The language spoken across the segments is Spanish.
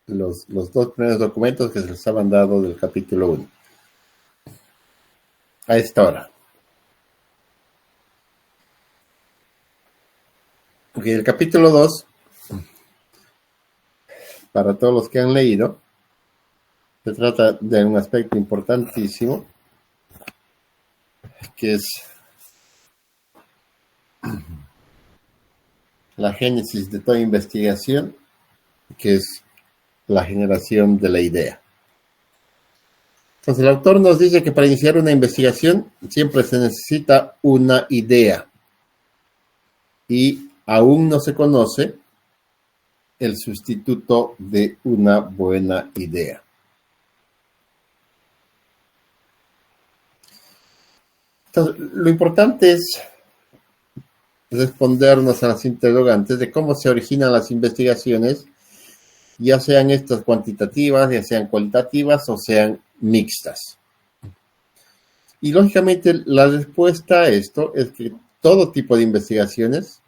los dos primeros documentos que se les han dado del capítulo 1. A esta hora. Porque el capítulo 2, para todos los que han leído, se trata de un aspecto importantísimo, que es la génesis de toda investigación, que es la generación de la idea. Entonces, el autor nos dice que para iniciar una investigación siempre se necesita una idea y aún no se conoce el sustituto de una buena idea. Entonces, lo importante es respondernos a las interrogantes de cómo se originan las investigaciones, ya sean estas cuantitativas, ya sean cualitativas o sean mixtas. Y lógicamente la respuesta a esto es que todo tipo de investigaciones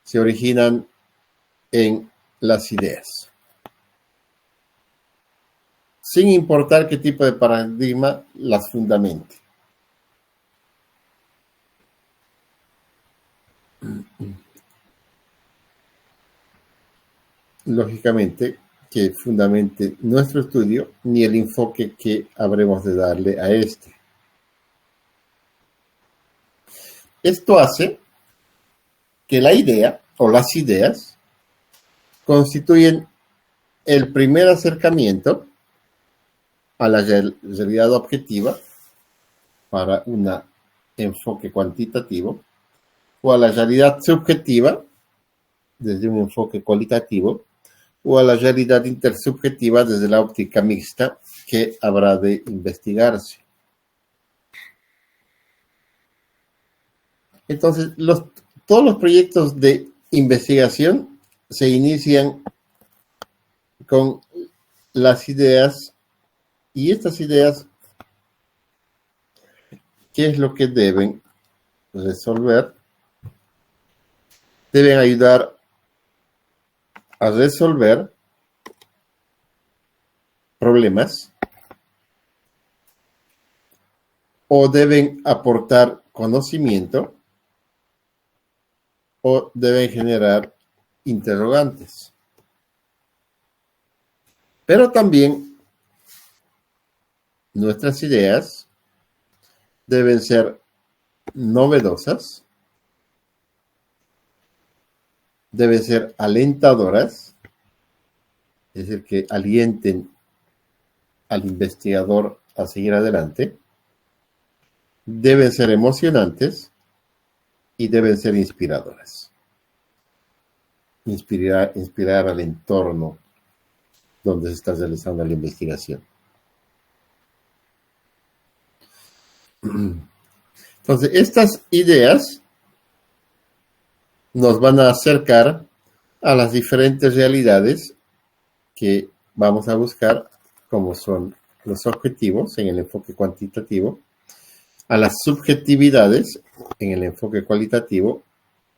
se originan en las ideas, sin importar qué tipo de paradigma las fundamente. Lógicamente, que fundamente nuestro estudio ni el enfoque que habremos de darle a este. Esto hace que la idea o las ideas constituyen el primer acercamiento a la realidad objetiva para un enfoque cuantitativo o a la realidad subjetiva desde un enfoque cualitativo o a la realidad intersubjetiva desde la óptica mixta que habrá de investigarse. Entonces, todos los proyectos de investigación se inician con las ideas, y estas ideas, ¿qué es lo que deben resolver? Deben ayudar a resolver problemas o deben aportar conocimiento o deben generar interrogantes. Pero también nuestras ideas deben ser novedosas, deben ser alentadoras, es decir, que alienten al investigador a seguir adelante, deben ser emocionantes y deben ser inspiradoras. Inspirar al entorno donde se está realizando la investigación. Entonces, estas ideas nos van a acercar a las diferentes realidades que vamos a buscar, como son los objetivos en el enfoque cuantitativo, a las subjetividades en el enfoque cualitativo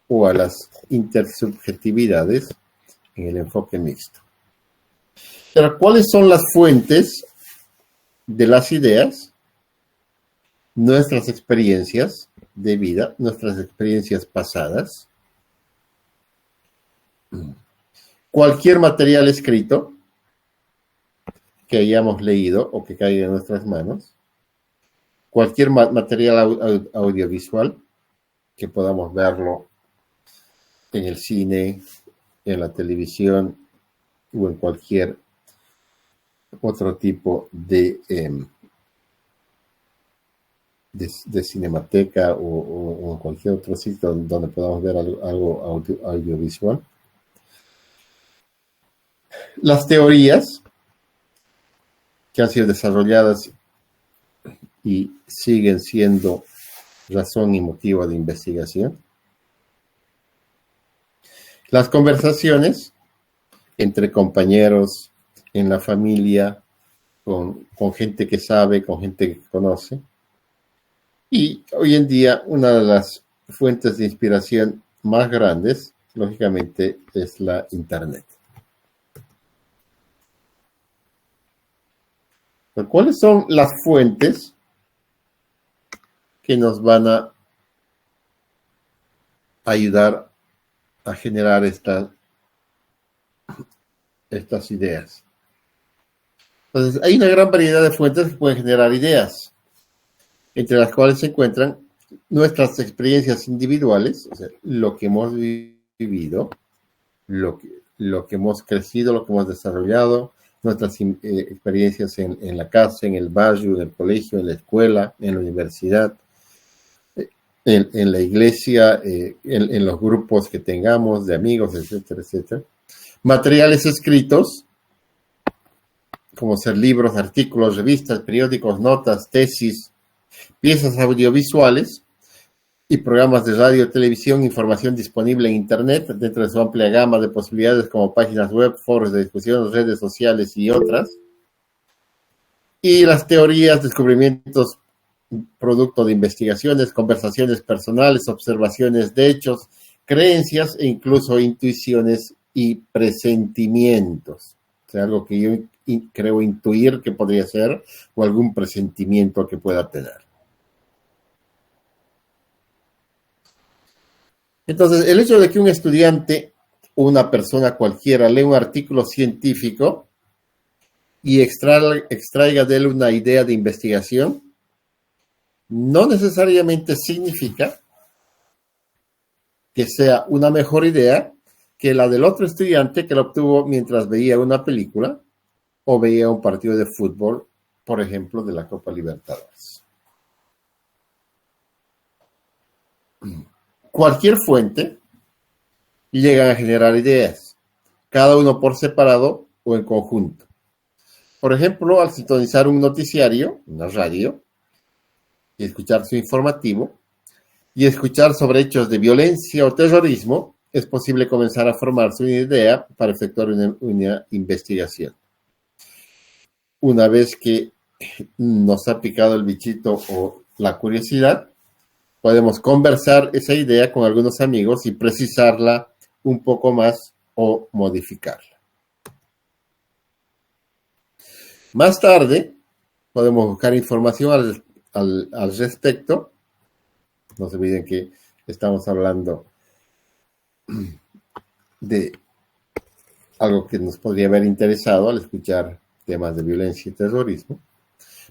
o a las intersubjetividades en el enfoque mixto. Pero, ¿cuáles son las fuentes de las ideas? Nuestras experiencias de vida, nuestras experiencias pasadas, cualquier material escrito que hayamos leído o que caiga en nuestras manos, cualquier material audiovisual que podamos verlo en el cine, en la televisión o en cualquier otro tipo de cinemateca o en cualquier otro sitio donde podamos ver algo audiovisual. Las teorías que han sido desarrolladas y siguen siendo razón y motivo de investigación. Las conversaciones entre compañeros, en la familia, con gente que sabe, con gente que conoce. Y hoy en día una de las fuentes de inspiración más grandes, lógicamente, es la Internet. Pero ¿cuáles son las fuentes que nos van a ayudar a generar estas ideas? Entonces, hay una gran variedad de fuentes que pueden generar ideas, entre las cuales se encuentran nuestras experiencias individuales, o sea, lo que hemos vivido, lo que hemos crecido, lo que hemos desarrollado, nuestras experiencias en la casa, en el barrio, en el colegio, en la escuela, en la universidad, en la iglesia, en los grupos que tengamos de amigos, etcétera, etcétera. Materiales escritos, como ser libros, artículos, revistas, periódicos, notas, tesis, piezas audiovisuales y programas de radio, televisión, información disponible en Internet dentro de su amplia gama de posibilidades como páginas web, foros de discusión, redes sociales y otras. Y las teorías, descubrimientos, producto de investigaciones, conversaciones personales, observaciones de hechos, creencias e incluso intuiciones y presentimientos. O sea, algo que yo creo intuir que podría ser o algún presentimiento que pueda tener. Entonces, el hecho de que un estudiante o una persona cualquiera lea un artículo científico y extraiga de él una idea de investigación, no necesariamente significa que sea una mejor idea que la del otro estudiante que la obtuvo mientras veía una película o veía un partido de fútbol, por ejemplo, de la Copa Libertadores. Cualquier fuente llega a generar ideas, cada uno por separado o en conjunto. Por ejemplo, al sintonizar un noticiario, una radio, y escuchar su informativo, y escuchar sobre hechos de violencia o terrorismo, es posible comenzar a formarse una idea para efectuar una investigación. Una vez que nos ha picado el bichito o la curiosidad, podemos conversar esa idea con algunos amigos y precisarla un poco más o modificarla. Más tarde, podemos buscar información al respecto. No se olviden que estamos hablando de algo que nos podría haber interesado al escuchar temas de violencia y terrorismo.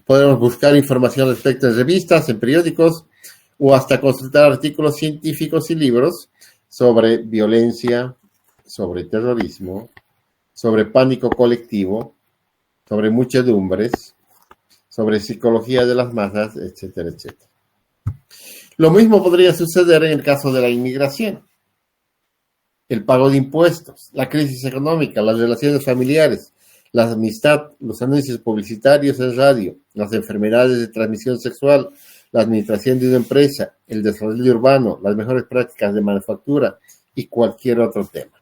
Podemos buscar información al respecto en revistas, en periódicos o hasta consultar artículos científicos y libros sobre violencia, sobre terrorismo, sobre pánico colectivo, sobre muchedumbres, sobre psicología de las masas, etcétera, etcétera. Lo mismo podría suceder en el caso de la inmigración, el pago de impuestos, la crisis económica, las relaciones familiares, la amistad, los anuncios publicitarios en radio, las enfermedades de transmisión sexual, la administración de una empresa, el desarrollo urbano, las mejores prácticas de manufactura y cualquier otro tema.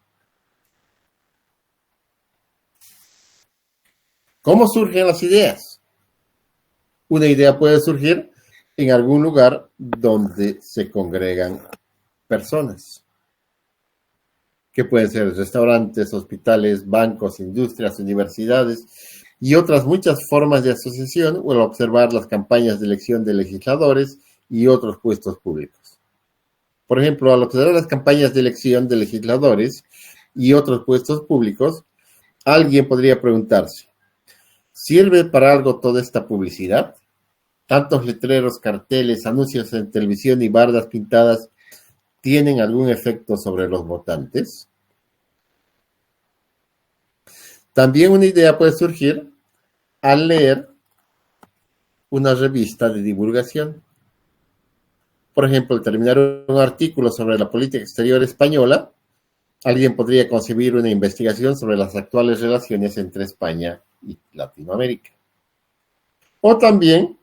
¿Cómo surgen las ideas? Una idea puede surgir en algún lugar donde se congregan personas, que pueden ser restaurantes, hospitales, bancos, industrias, universidades y otras muchas formas de asociación, o al observar las campañas de elección de legisladores y otros puestos públicos. Por ejemplo, al observar las campañas de elección de legisladores y otros puestos públicos, alguien podría preguntarse, ¿sirve para algo toda esta publicidad? ¿Tantos letreros, carteles, anuncios en televisión y bardas pintadas tienen algún efecto sobre los votantes? También una idea puede surgir al leer una revista de divulgación. Por ejemplo, al terminar un artículo sobre la política exterior española, alguien podría concebir una investigación sobre las actuales relaciones entre España y Latinoamérica. O también,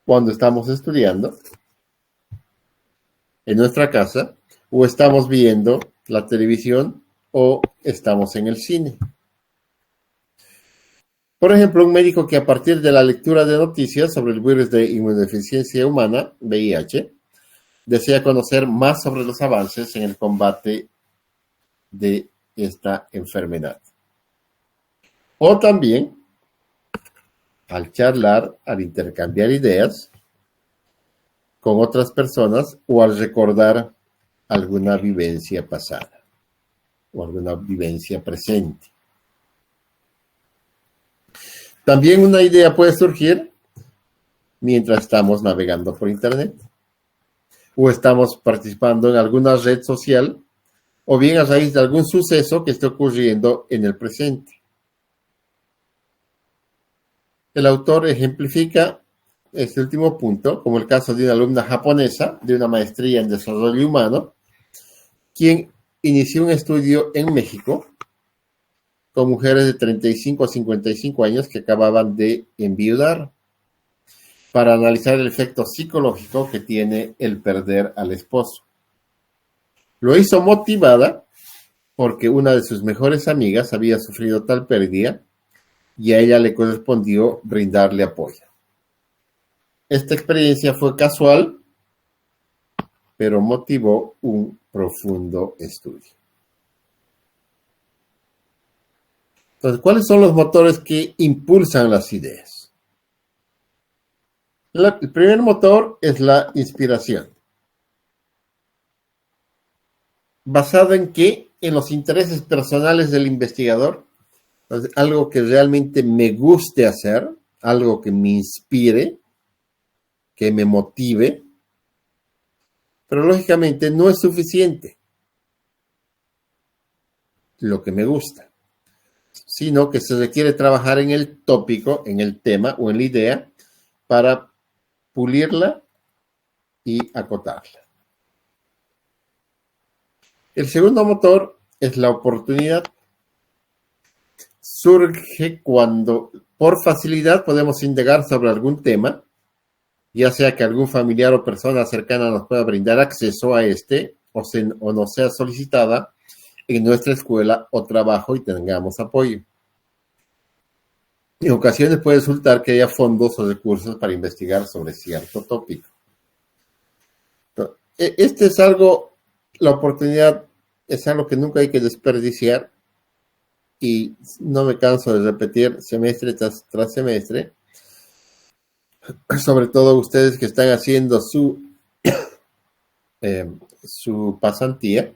cuando estamos estudiando en nuestra casa, o estamos viendo la televisión, o estamos en el cine. Por ejemplo, un médico que a partir de la lectura de noticias sobre el virus de inmunodeficiencia humana, VIH, desea conocer más sobre los avances en el combate de esta enfermedad. O también al charlar, al intercambiar ideas con otras personas o al recordar alguna vivencia pasada o alguna vivencia presente. También una idea puede surgir mientras estamos navegando por Internet o estamos participando en alguna red social o bien a raíz de algún suceso que esté ocurriendo en el presente. El autor ejemplifica este último punto como el caso de una alumna japonesa de una maestría en desarrollo humano, quien inició un estudio en México con mujeres de 35 a 55 años que acababan de enviudar para analizar el efecto psicológico que tiene el perder al esposo. Lo hizo motivada porque una de sus mejores amigas había sufrido tal pérdida y a ella le correspondió brindarle apoyo. Esta experiencia fue casual, pero motivó un profundo estudio. Entonces, ¿cuáles son los motores que impulsan las ideas? El primer motor es la inspiración. ¿Basado en qué? En los intereses personales del investigador. Entonces, algo que realmente me guste hacer, algo que me inspire, que me motive, pero lógicamente no es suficiente lo que me gusta, sino que se requiere trabajar en el tópico, en el tema o en la idea para pulirla y acotarla. El segundo motor es la oportunidad. Surge cuando por facilidad podemos indagar sobre algún tema, ya sea que algún familiar o persona cercana nos pueda brindar acceso a este o nos sea solicitada en nuestra escuela o trabajo y tengamos apoyo. En ocasiones puede resultar que haya fondos o recursos para investigar sobre cierto tópico. Este es algo, la oportunidad es algo que nunca hay que desperdiciar y no me canso de repetir semestre tras semestre, sobre todo ustedes que están haciendo su pasantía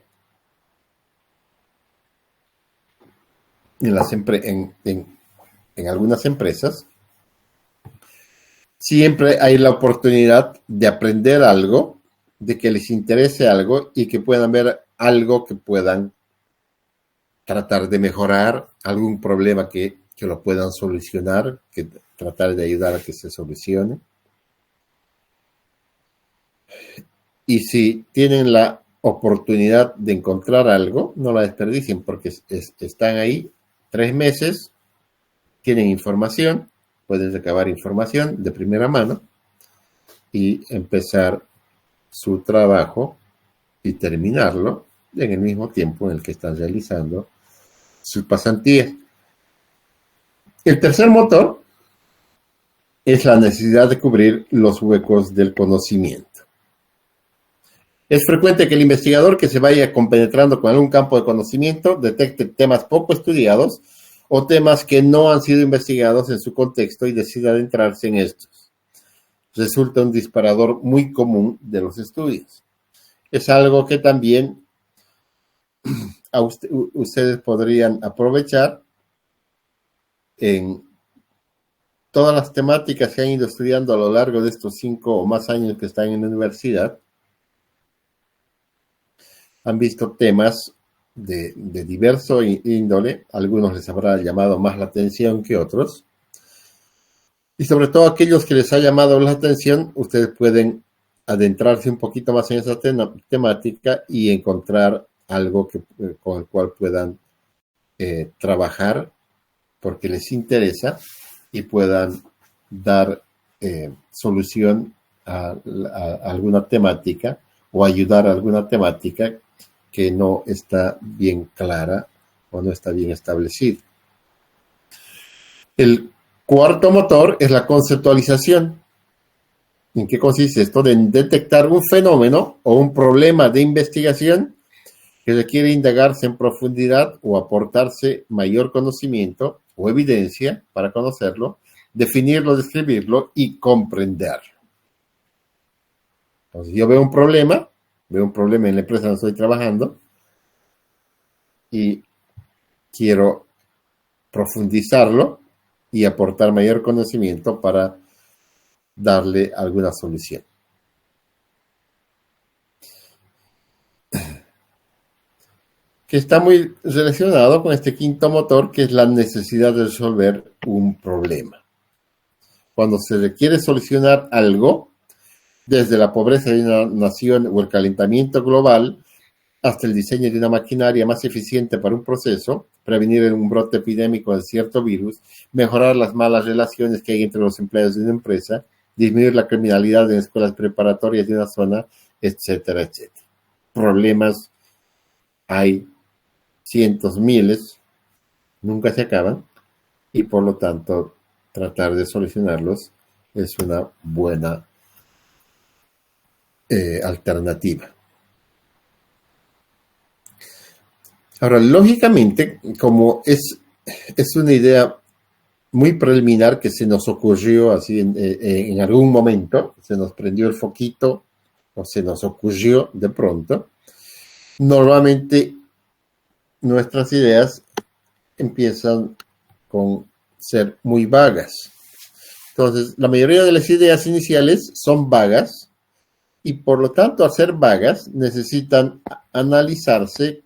en algunas empresas. Siempre hay la oportunidad de aprender algo, de que les interese algo y que puedan ver algo que puedan tratar de mejorar, algún problema que lo puedan solucionar, que tratar de ayudar a que se solucione. Y si tienen la oportunidad de encontrar algo, no la desperdicien porque están ahí 3 meses, tienen información, pueden recabar información de primera mano y empezar su trabajo y terminarlo en el mismo tiempo en el que están realizando sus pasantías. El tercer motor es la necesidad de cubrir los huecos del conocimiento. Es frecuente que el investigador que se vaya compenetrando con algún campo de conocimiento detecte temas poco estudiados o temas que no han sido investigados en su contexto y decida adentrarse en estos. Resulta un disparador muy común de los estudios. Es algo que también ustedes podrían aprovechar en todas las temáticas que han ido estudiando a lo largo de estos 5 o más años que están en la universidad. Han visto temas de diverso índole, algunos les habrá llamado más la atención que otros, y sobre todo aquellos que les ha llamado la atención, ustedes pueden adentrarse un poquito más en esa temática y encontrar algo con el cual puedan trabajar porque les interesa y puedan dar solución a alguna temática o ayudar a alguna temática que no está bien clara o no está bien establecida. El cuarto motor es la conceptualización. ¿En qué consiste esto? De detectar un fenómeno o un problema de investigación que requiere indagarse en profundidad o aportarse mayor conocimiento o evidencia para conocerlo definirlo, describirlo y comprenderlo. Entonces, yo veo un problema en la empresa donde estoy trabajando y quiero profundizarlo y aportar mayor conocimiento para darle alguna solución. Que está muy relacionado con este quinto motor, que es la necesidad de resolver un problema. Cuando se requiere solucionar algo, desde la pobreza de una nación o el calentamiento global, hasta el diseño de una maquinaria más eficiente para un proceso, prevenir un brote epidémico de cierto virus, mejorar las malas relaciones que hay entre los empleados de una empresa, disminuir la criminalidad en escuelas preparatorias de una zona, etcétera, etcétera. Problemas hay cientos, miles, nunca se acaban, y por lo tanto tratar de solucionarlos es una buena alternativa. Ahora, lógicamente, como es una idea muy preliminar que se nos ocurrió así en algún momento, se nos prendió el foquito o se nos ocurrió de pronto, normalmente nuestras ideas empiezan con ser muy vagas. Entonces, la mayoría de las ideas iniciales son vagas y por lo tanto, al ser vagas, necesitan analizarse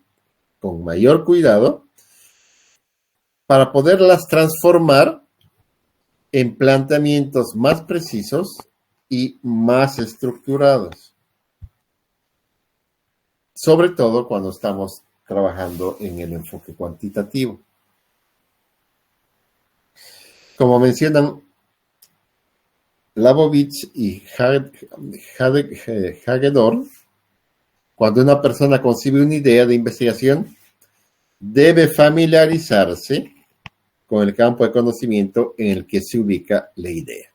con mayor cuidado para poderlas transformar en planteamientos más precisos y más estructurados. Sobre todo cuando estamos trabajando en el enfoque cuantitativo. Como mencionan Labovitz y Hagedorn, cuando una persona concibe una idea de investigación, debe familiarizarse con el campo de conocimiento en el que se ubica la idea.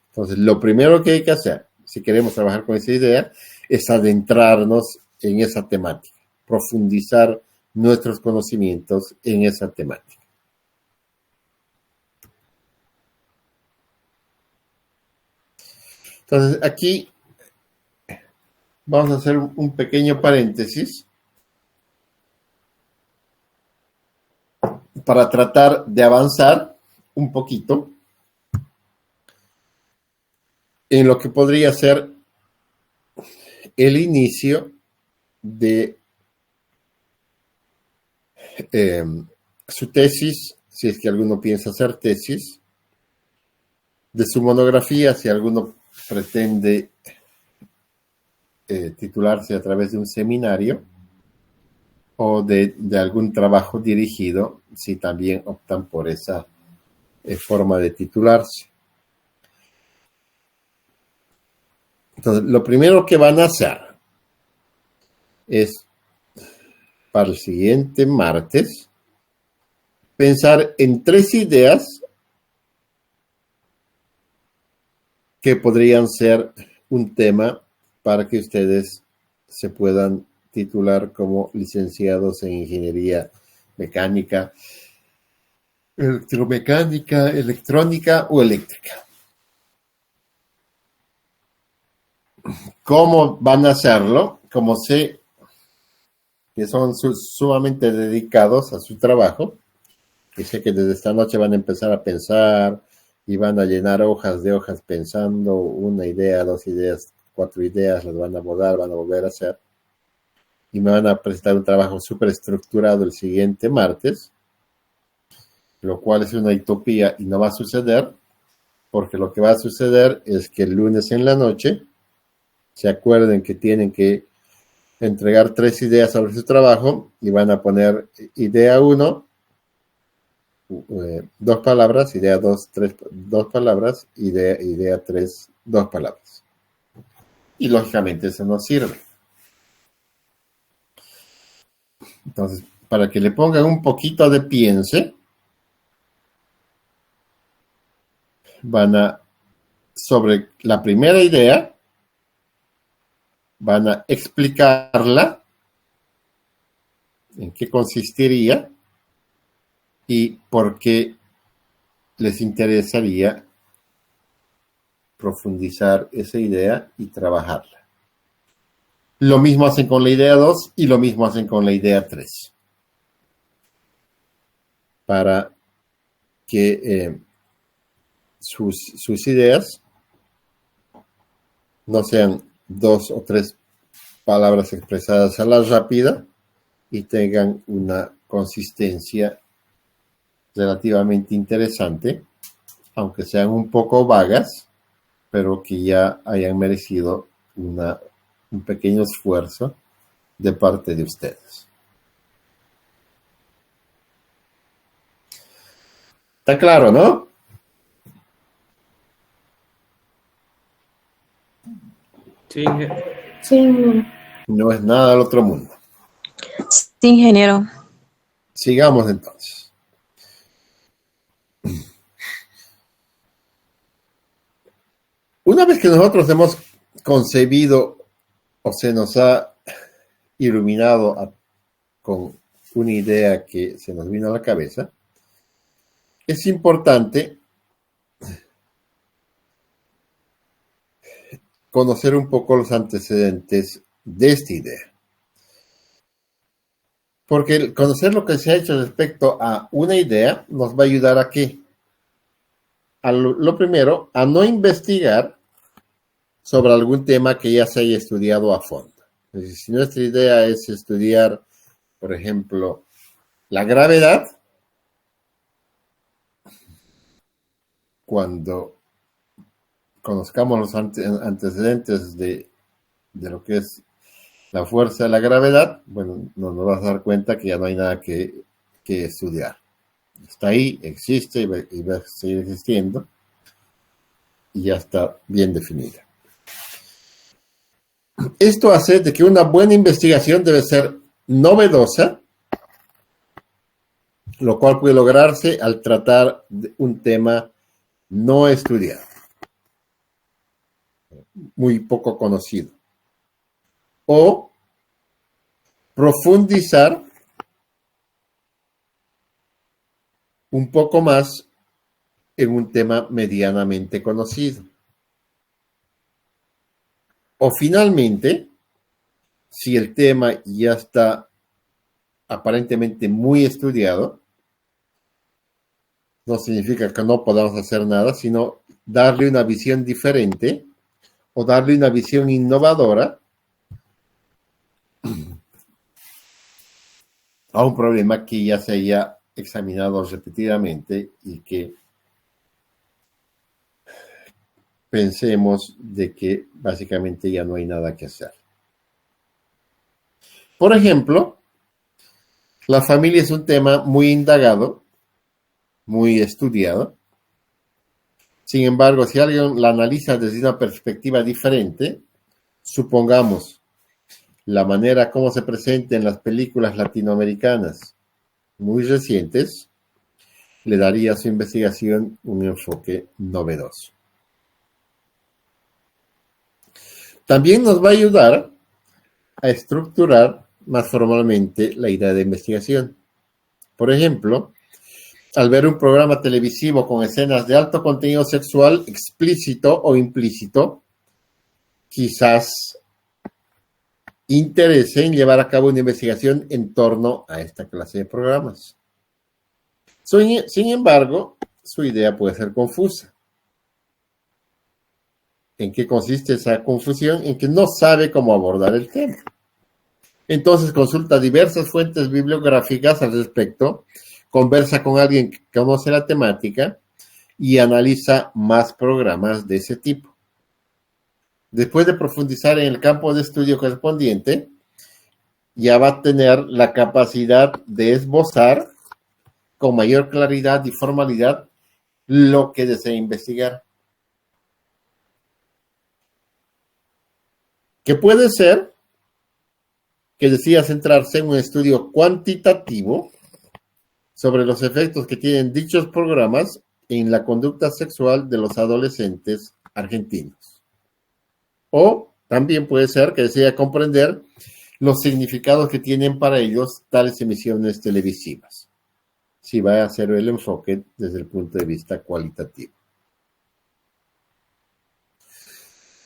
Entonces, lo primero que hay que hacer, si queremos trabajar con esa idea, es adentrarnos en esa temática, profundizar nuestros conocimientos en esa temática. Entonces, aquí vamos a hacer un pequeño paréntesis para tratar de avanzar un poquito en lo que podría ser el inicio de su tesis, si es que alguno piensa hacer tesis, de su monografía, si alguno pretende titularse a través de un seminario o de algún trabajo dirigido, si también optan por esa forma de titularse. Entonces, lo primero que van a hacer es, para el siguiente martes, pensar en 3 ideas que podrían ser un tema para que ustedes se puedan titular como licenciados en ingeniería mecánica, electromecánica, electrónica o eléctrica. ¿Cómo van a hacerlo? Como sé que son sumamente dedicados a su trabajo, que sé que desde esta noche van a empezar a pensar y van a llenar hojas de hojas pensando una idea, 2 ideas, 4 ideas, las van a abordar, van a volver a hacer y me van a presentar un trabajo súper estructurado el siguiente martes, lo cual es una utopía y no va a suceder, porque lo que va a suceder es que el lunes en la noche se acuerden que tienen que entregar 3 ideas sobre su trabajo y van a poner idea 1, 2 palabras, idea 2, 2 palabras, idea 3, 2 palabras. Y lógicamente eso no sirve. Entonces, para que le pongan un poquito de piense, van a, sobre la primera idea, van a explicarla, en qué consistiría y por qué les interesaría profundizar esa idea y trabajarla. Lo mismo hacen con la idea 2 y lo mismo hacen con la idea 3. Para que sus ideas no sean 2 o 3 palabras expresadas a la rápida y tengan una consistencia relativamente interesante, aunque sean un poco vagas, pero que ya hayan merecido un pequeño esfuerzo de parte de ustedes. ¿Está claro, no? Sí, Sí, No es nada del otro mundo. sí, ingeniero. Sigamos entonces. Una vez que nosotros hemos concebido o se nos ha iluminado con una idea que se nos vino a la cabeza, es importante conocer un poco los antecedentes de esta idea. Porque conocer lo que se ha hecho respecto a una idea nos va a ayudar a qué? Lo primero, a no investigar sobre algún tema que ya se haya estudiado a fondo. Es decir, si nuestra idea es estudiar, por ejemplo, la gravedad, cuando conozcamos los antecedentes de lo que es la fuerza de la gravedad, bueno, nos vamos a dar cuenta que ya no hay nada que estudiar. Está ahí, existe y va a seguir existiendo y ya está bien definida. Esto hace de que una buena investigación debe ser novedosa, lo cual puede lograrse al tratar de un tema no estudiado, muy poco conocido, o profundizar un poco más en un tema medianamente conocido. O finalmente, si el tema ya está aparentemente muy estudiado, no significa que no podamos hacer nada, sino darle una visión diferente o darle una visión innovadora a un problema que ya se haya examinado repetidamente y que pensemos de que básicamente ya no hay nada que hacer. Por ejemplo, la familia es un tema muy indagado, muy estudiado. Sin embargo, si alguien la analiza desde una perspectiva diferente, supongamos la manera como se presenta en las películas latinoamericanas muy recientes, le daría a su investigación un enfoque novedoso. También nos va a ayudar a estructurar más formalmente la idea de investigación. Por ejemplo, al ver un programa televisivo con escenas de alto contenido sexual explícito o implícito, quizás interese en llevar a cabo una investigación en torno a esta clase de programas. Sin embargo, su idea puede ser confusa. ¿En qué consiste esa confusión? En que no sabe cómo abordar el tema. Entonces consulta diversas fuentes bibliográficas al respecto, conversa con alguien que conoce la temática y analiza más programas de ese tipo. Después de profundizar en el campo de estudio correspondiente, ya va a tener la capacidad de esbozar con mayor claridad y formalidad lo que desea investigar. Que puede ser que decida centrarse en un estudio cuantitativo sobre los efectos que tienen dichos programas en la conducta sexual de los adolescentes argentinos. O también puede ser que desea comprender los significados que tienen para ellos tales emisiones televisivas, si va a hacer el enfoque desde el punto de vista cualitativo.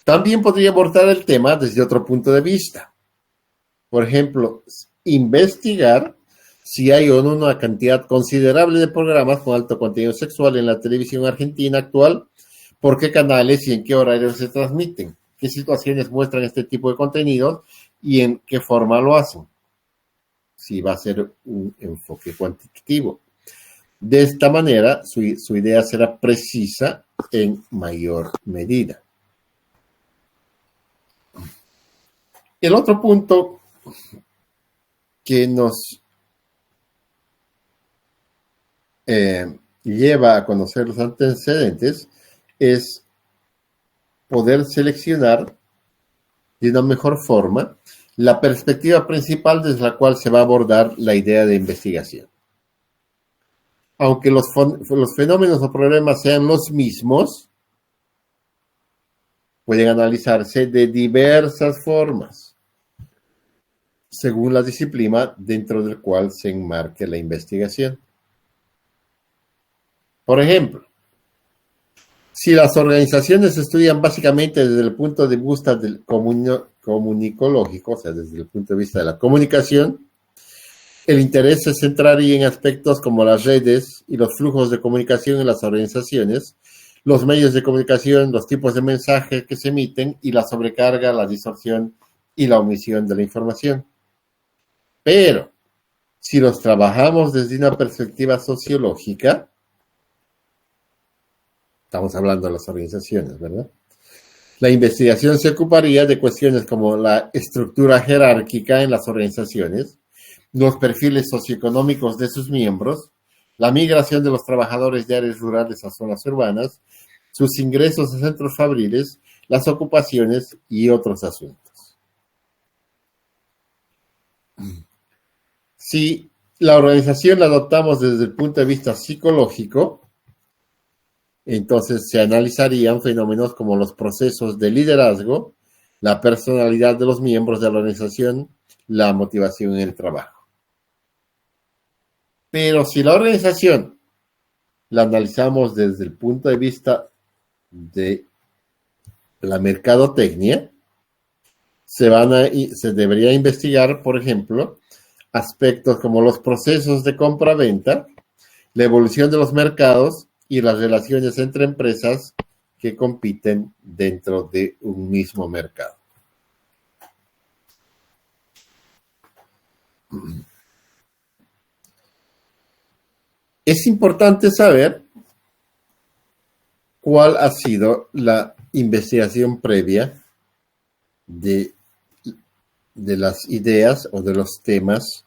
También podría abordar el tema desde otro punto de vista. Por ejemplo, investigar si hay o no una cantidad considerable de programas con alto contenido sexual en la televisión argentina actual, por qué canales y en qué horarios se transmiten, qué situaciones muestran este tipo de contenidos y en qué forma lo hacen. Si va a ser un enfoque cuantitativo. De esta manera, su idea será precisa en mayor medida. El otro punto que nos lleva a conocer los antecedentes es poder seleccionar de una mejor forma la perspectiva principal desde la cual se va a abordar la idea de investigación. Aunque los fenómenos o problemas sean los mismos, pueden analizarse de diversas formas, según la disciplina dentro del cual se enmarque la investigación. Por ejemplo, si las organizaciones estudian básicamente desde el punto de vista del comunicológico, o sea, desde el punto de vista de la comunicación, el interés se centraría en aspectos como las redes y los flujos de comunicación en las organizaciones, los medios de comunicación, los tipos de mensajes que se emiten y la sobrecarga, la distorsión y la omisión de la información. Pero, si los trabajamos desde una perspectiva sociológica, estamos hablando de las organizaciones, ¿verdad? La investigación se ocuparía de cuestiones como la estructura jerárquica en las organizaciones, los perfiles socioeconómicos de sus miembros, la migración de los trabajadores de áreas rurales a zonas urbanas, sus ingresos a centros fabriles, las ocupaciones y otros asuntos. Si la organización la adoptamos desde el punto de vista psicológico, entonces se analizarían fenómenos como los procesos de liderazgo, la personalidad de los miembros de la organización, la motivación en el trabajo. Pero si la organización la analizamos desde el punto de vista de la mercadotecnia, se debería investigar, por ejemplo, aspectos como los procesos de compra-venta, la evolución de los mercados y las relaciones entre empresas que compiten dentro de un mismo mercado. Es importante saber cuál ha sido la investigación previa de las ideas o de los temas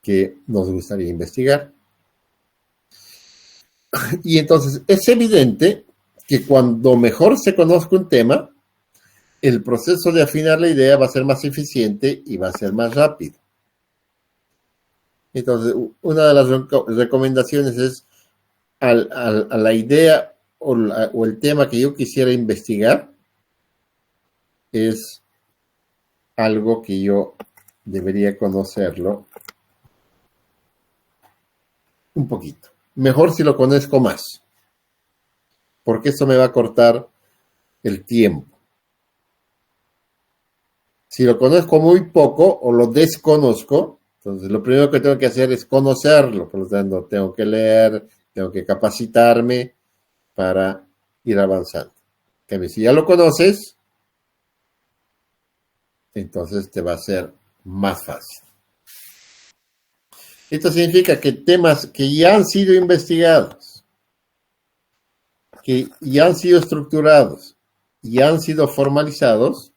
que nos gustaría investigar. Y entonces es evidente que cuando mejor se conozca un tema, el proceso de afinar la idea va a ser más eficiente y va a ser más rápido. Entonces, una de las recomendaciones es a la idea o el tema que yo quisiera investigar, es algo que yo debería conocerlo un poquito. Mejor si lo conozco más, porque eso me va a cortar el tiempo. Si lo conozco muy poco o lo desconozco, entonces lo primero que tengo que hacer es conocerlo. Por lo tanto, tengo que leer, tengo que capacitarme para ir avanzando. Si ya lo conoces, entonces te va a ser más fácil. Esto significa que temas que ya han sido investigados, que ya han sido estructurados, ya han sido formalizados,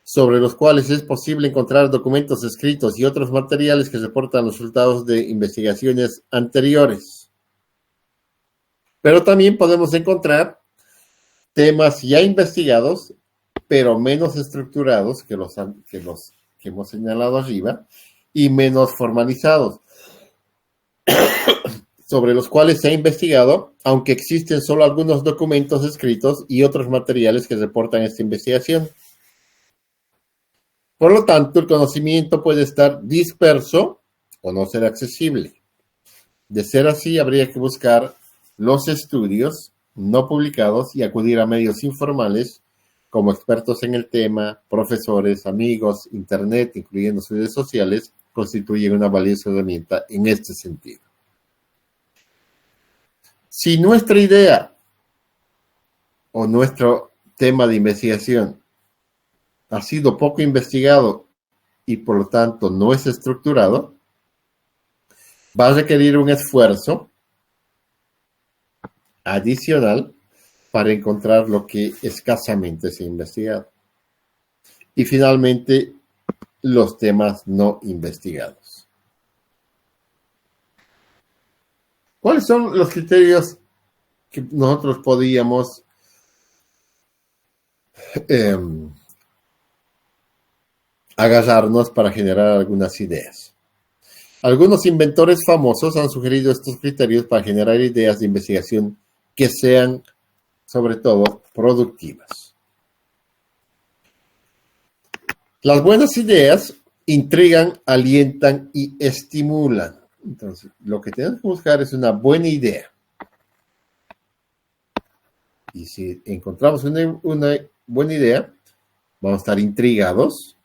sobre los cuales es posible encontrar documentos escritos y otros materiales que reportan los resultados de investigaciones anteriores. Pero también podemos encontrar temas ya investigados, pero menos estructurados que los que hemos señalado arriba y menos formalizados, sobre los cuales se ha investigado, aunque existen solo algunos documentos escritos y otros materiales que reportan esta investigación. Por lo tanto, el conocimiento puede estar disperso o no ser accesible. De ser así, habría que buscar los estudios no publicados y acudir a medios informales como expertos en el tema, profesores, amigos, internet, incluyendo sus redes sociales, constituyen una valiosa herramienta en este sentido. Si nuestra idea o nuestro tema de investigación ha sido poco investigado y por lo tanto no es estructurado, va a requerir un esfuerzo adicional para encontrar lo que escasamente se ha investigado. Y finalmente, los temas no investigados. ¿Cuáles son los criterios que nosotros podríamos agarrarnos para generar algunas ideas? Algunos inventores famosos han sugerido estos criterios para generar ideas de investigación que sean, sobre todo, productivas. Las buenas ideas intrigan, alientan y estimulan. Entonces, lo que tenemos que buscar es una buena idea. Y si encontramos una buena idea, vamos a estar intrigados,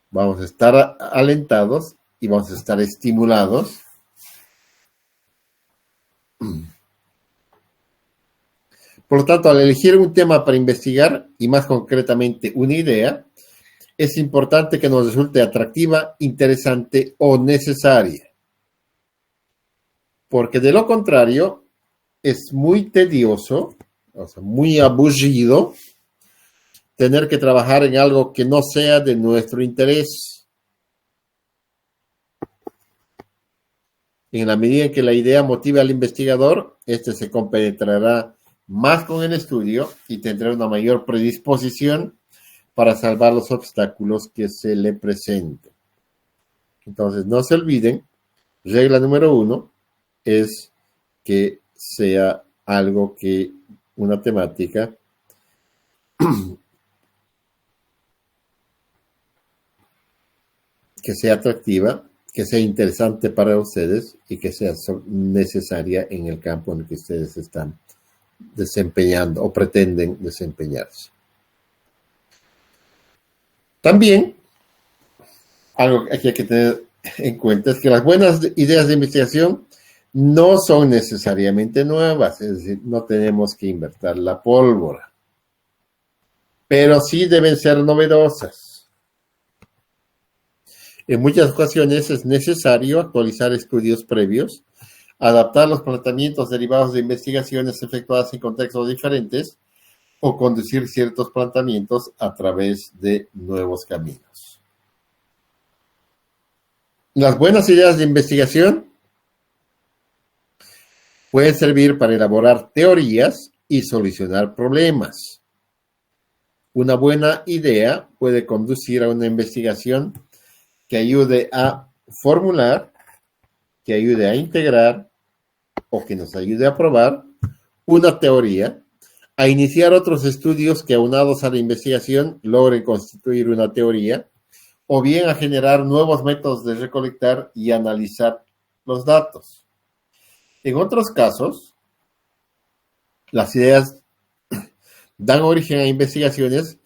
vamos a estar alentados y vamos a estar estimulados. Por lo tanto, al elegir un tema para investigar, y más concretamente una idea, es importante que nos resulte atractiva, interesante o necesaria. Porque de lo contrario, es muy tedioso, o sea, muy aburrido, tener que trabajar en algo que no sea de nuestro interés. En la medida en que la idea motive al investigador, este se compenetrará más con el estudio y tendrá una mayor predisposición para salvar los obstáculos que se le presenten. Entonces, no se olviden, regla número 1 es que sea algo que, una temática que sea atractiva, que sea interesante para ustedes y que sea necesaria en el campo en el que ustedes están desempeñando o pretenden desempeñarse. También, algo que hay que tener en cuenta es que las buenas ideas de investigación no son necesariamente nuevas, es decir, no tenemos que inventar la pólvora, pero sí deben ser novedosas. En muchas ocasiones es necesario actualizar estudios previos, adaptar los planteamientos derivados de investigaciones efectuadas en contextos diferentes o conducir ciertos planteamientos a través de nuevos caminos. Las buenas ideas de investigación pueden servir para elaborar teorías y solucionar problemas. Una buena idea puede conducir a una investigación que ayude a formular, que ayude a integrar o que nos ayude a probar una teoría, a iniciar otros estudios que aunados a la investigación logren constituir una teoría, o bien a generar nuevos métodos de recolectar y analizar los datos. En otros casos, las ideas dan origen a investigaciones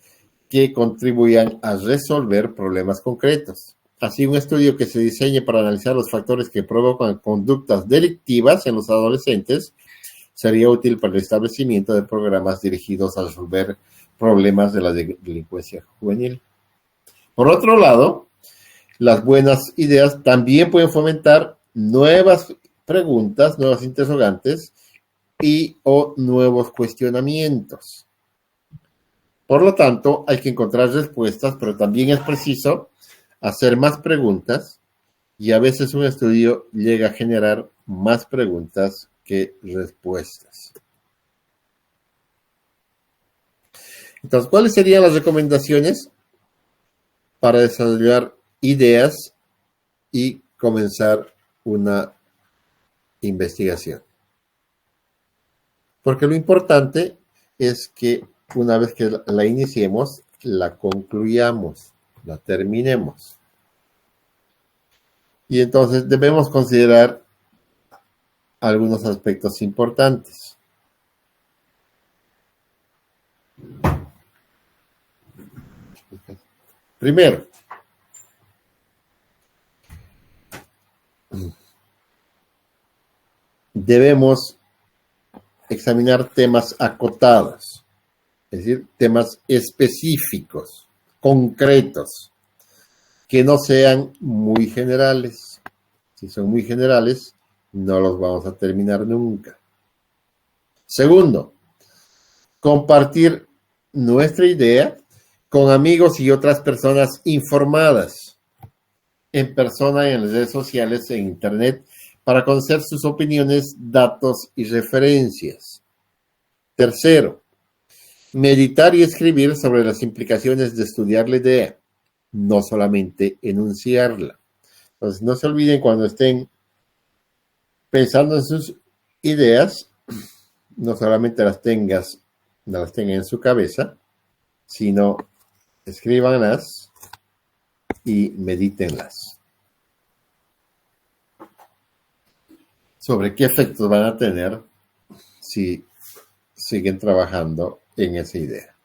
que contribuyan a resolver problemas concretos. Así, un estudio que se diseñe para analizar los factores que provocan conductas delictivas en los adolescentes sería útil para el establecimiento de programas dirigidos a resolver problemas de la delincuencia juvenil. Por otro lado, las buenas ideas también pueden fomentar nuevas preguntas, nuevas interrogantes y o nuevos cuestionamientos. Por lo tanto, hay que encontrar respuestas, pero también es preciso hacer más preguntas y a veces un estudio llega a generar más preguntas que respuestas. Entonces, ¿cuáles serían las recomendaciones para desarrollar ideas y comenzar una investigación? Porque lo importante es que una vez que la iniciemos, la concluyamos, la terminemos. Y entonces debemos considerar algunos aspectos importantes. Primero, debemos examinar temas acotados, es decir, temas específicos, concretos, que no sean muy generales. Si son muy generales, no los vamos a terminar nunca. Segundo, compartir nuestra idea con amigos y otras personas informadas en persona, en las redes sociales, en internet, para conocer sus opiniones, datos y referencias. Tercero, meditar y escribir sobre las implicaciones de estudiar la idea, no solamente enunciarla. Entonces, no se olviden cuando estén pensando en sus ideas, no solamente las tengan en su cabeza, sino escríbanlas y medítenlas sobre qué efectos van a tener si siguen trabajando en esa idea.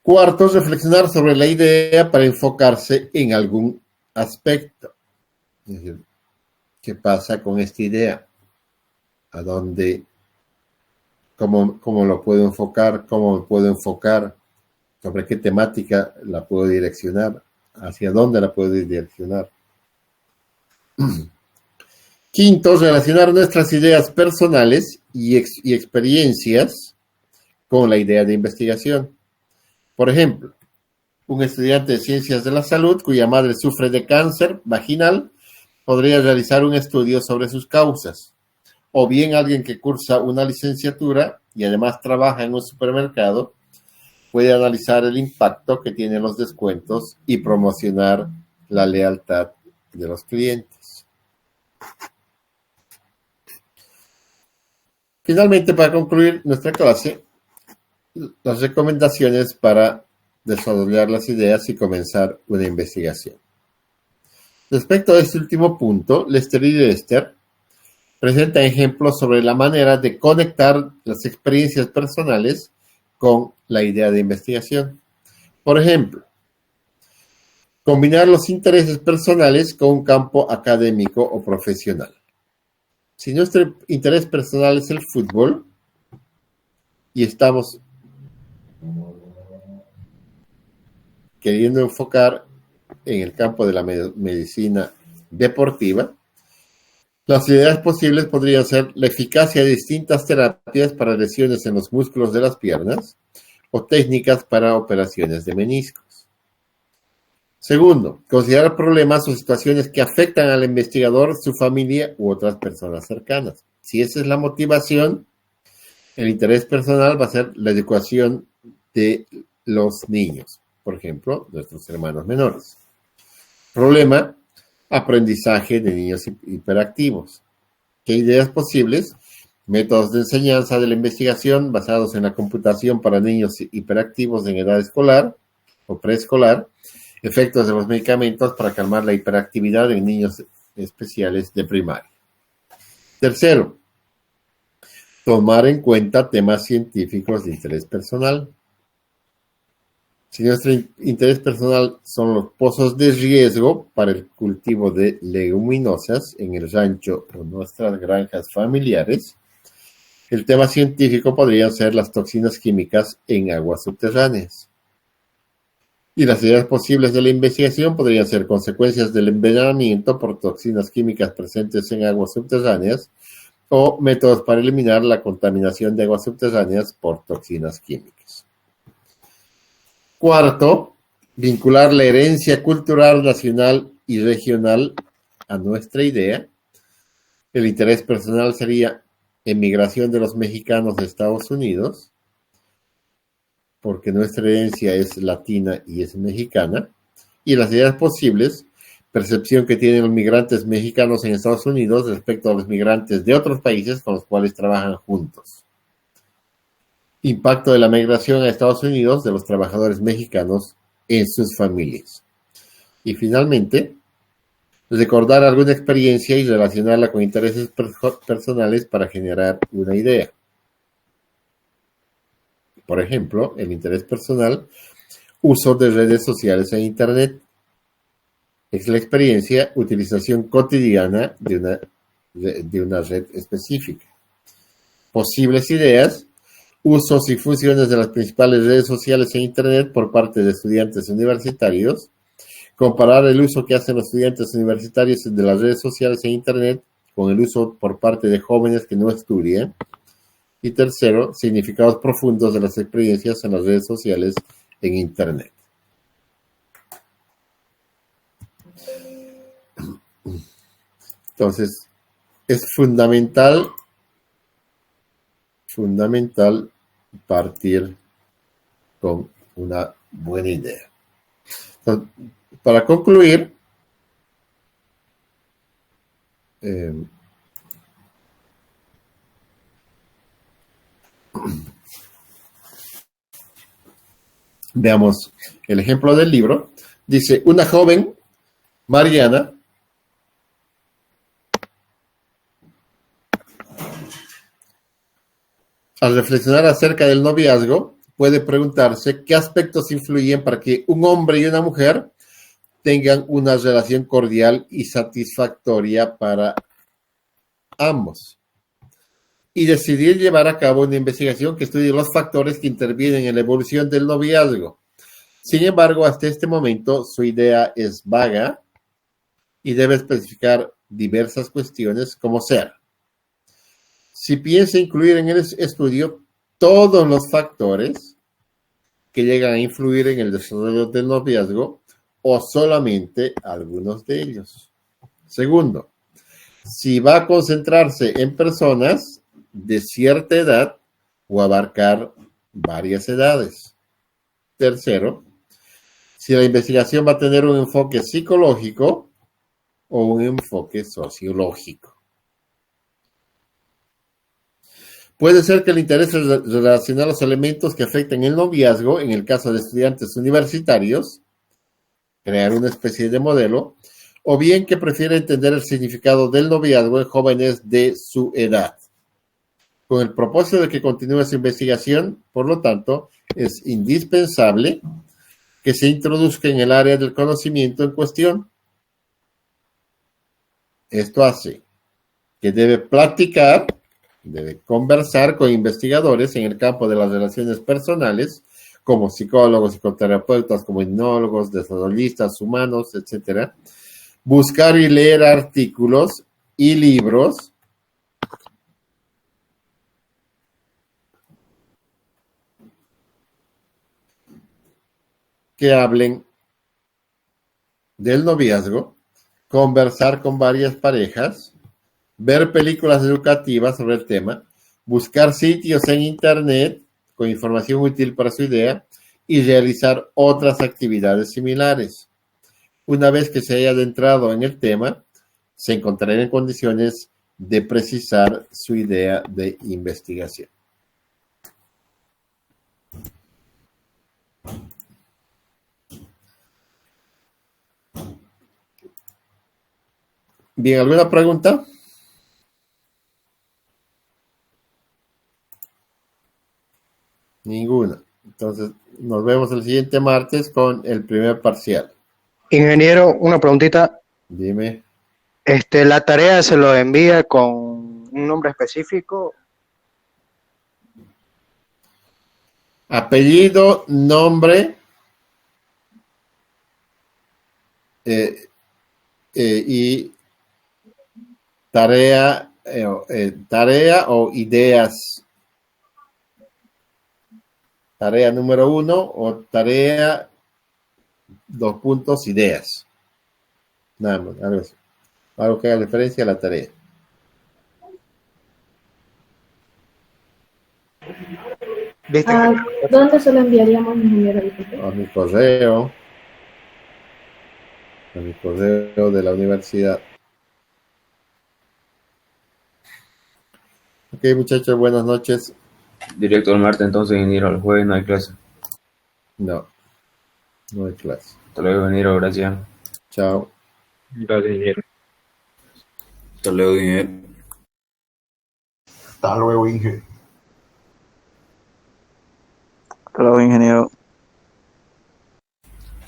Cuarto, reflexionar sobre la idea para enfocarse en algún aspecto. Es decir, ¿qué pasa con esta idea? ¿A dónde? ¿Cómo lo puedo enfocar? ¿Cómo me puedo enfocar? ¿Sobre qué temática la puedo direccionar? ¿Hacia dónde la puedo direccionar? Quinto, relacionar nuestras ideas personales y experiencias con la idea de investigación. Por ejemplo, un estudiante de ciencias de la salud cuya madre sufre de cáncer vaginal podría realizar un estudio sobre sus causas. O bien alguien que cursa una licenciatura y además trabaja en un supermercado puede analizar el impacto que tienen los descuentos y promocionar la lealtad de los clientes. Finalmente, para concluir nuestra clase, las recomendaciones para desarrollar las ideas y comenzar una investigación. Respecto a este último punto, Lester y Lester presentan ejemplos sobre la manera de conectar las experiencias personales con la idea de investigación. Por ejemplo, combinar los intereses personales con un campo académico o profesional. Si nuestro interés personal es el fútbol y estamos queriendo enfocar en el campo de la medicina deportiva, las ideas posibles podrían ser la eficacia de distintas terapias para lesiones en los músculos de las piernas o técnicas para operaciones de meniscos. Segundo, considerar problemas o situaciones que afectan al investigador, su familia u otras personas cercanas. Si esa es la motivación, el interés personal va a ser la educación de los niños, por ejemplo, nuestros hermanos menores. Problema, aprendizaje de niños hiperactivos. ¿Qué ideas posibles? Métodos de enseñanza de la investigación basados en la computación para niños hiperactivos en edad escolar o preescolar. Efectos de los medicamentos para calmar la hiperactividad en niños especiales de primaria. Tercero, tomar en cuenta temas científicos de interés personal. Si nuestro interés personal son los pozos de riesgo para el cultivo de leguminosas en el rancho o nuestras granjas familiares, el tema científico podrían ser las toxinas químicas en aguas subterráneas. Y las ideas posibles de la investigación podrían ser consecuencias del envenenamiento por toxinas químicas presentes en aguas subterráneas o métodos para eliminar la contaminación de aguas subterráneas por toxinas químicas. Cuarto, vincular la herencia cultural nacional y regional a nuestra idea. El interés personal sería emigración de los mexicanos a Estados Unidos, porque nuestra herencia es latina y es mexicana, y las ideas posibles, percepción que tienen los migrantes mexicanos en Estados Unidos respecto a los migrantes de otros países con los cuales trabajan juntos. Impacto de la migración a Estados Unidos de los trabajadores mexicanos en sus familias. Y finalmente, recordar alguna experiencia y relacionarla con intereses personales para generar una idea. Por ejemplo, el interés personal, uso de redes sociales e Internet. Es la experiencia, utilización cotidiana de una red específica. Posibles ideas, usos y funciones de las principales redes sociales e Internet por parte de estudiantes universitarios. Comparar el uso que hacen los estudiantes universitarios de las redes sociales e Internet con el uso por parte de jóvenes que no estudian. Y tercero, significados profundos de las experiencias en las redes sociales en Internet. Entonces, es fundamental partir con una buena idea. Entonces, para concluir, veamos el ejemplo del libro. Dice, una joven, Mariana, al reflexionar acerca del noviazgo, puede preguntarse qué aspectos influyen para que un hombre y una mujer tengan una relación cordial y satisfactoria para ambos. Y decidir llevar a cabo una investigación que estudie los factores que intervienen en la evolución del noviazgo. Sin embargo, hasta este momento su idea es vaga y debe especificar diversas cuestiones como ser. Si piensa incluir en el estudio todos los factores que llegan a influir en el desarrollo del noviazgo o solamente algunos de ellos. Segundo, si va a concentrarse en personas de cierta edad o abarcar varias edades. Tercero, si la investigación va a tener un enfoque psicológico o un enfoque sociológico. Puede ser que le interese relacionar los elementos que afectan el noviazgo, en el caso de estudiantes universitarios, crear una especie de modelo, o bien que prefiere entender el significado del noviazgo en jóvenes de su edad. Con el propósito de que continúe su investigación, por lo tanto, es indispensable que se introduzca en el área del conocimiento en cuestión. Esto hace que debe conversar con investigadores en el campo de las relaciones personales, como psicólogos, psicoterapeutas, como etnólogos, desarrollistas humanos, etc. Buscar y leer artículos y libros que hablen del noviazgo, conversar con varias parejas, ver películas educativas sobre el tema, buscar sitios en Internet con información útil para su idea y realizar otras actividades similares. Una vez que se haya adentrado en el tema, se encontrará en condiciones de precisar su idea de investigación. Bien, ¿alguna pregunta? Ninguna. Entonces, nos vemos el siguiente martes con el primer parcial. Ingeniero, una preguntita. Dime. ¿La tarea se lo envía con un nombre específico? Apellido, nombre y tarea o ideas. Tarea número 1 o tarea 2 puntos ideas. Nada más, algo que haga referencia a la tarea. ¿Dónde se lo enviaríamos, ingeniero? A mi correo de la universidad. Ok, muchachos, buenas noches. Directo al martes, entonces, ingeniero. El jueves no hay clase. No hay clase. Hasta luego, ingeniero. Gracias. Chao. Gracias, ingeniero. Hasta luego, ingeniero. Hasta luego, Inge. Hasta luego, ingeniero.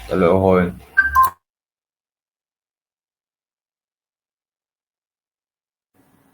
Hasta luego, joven.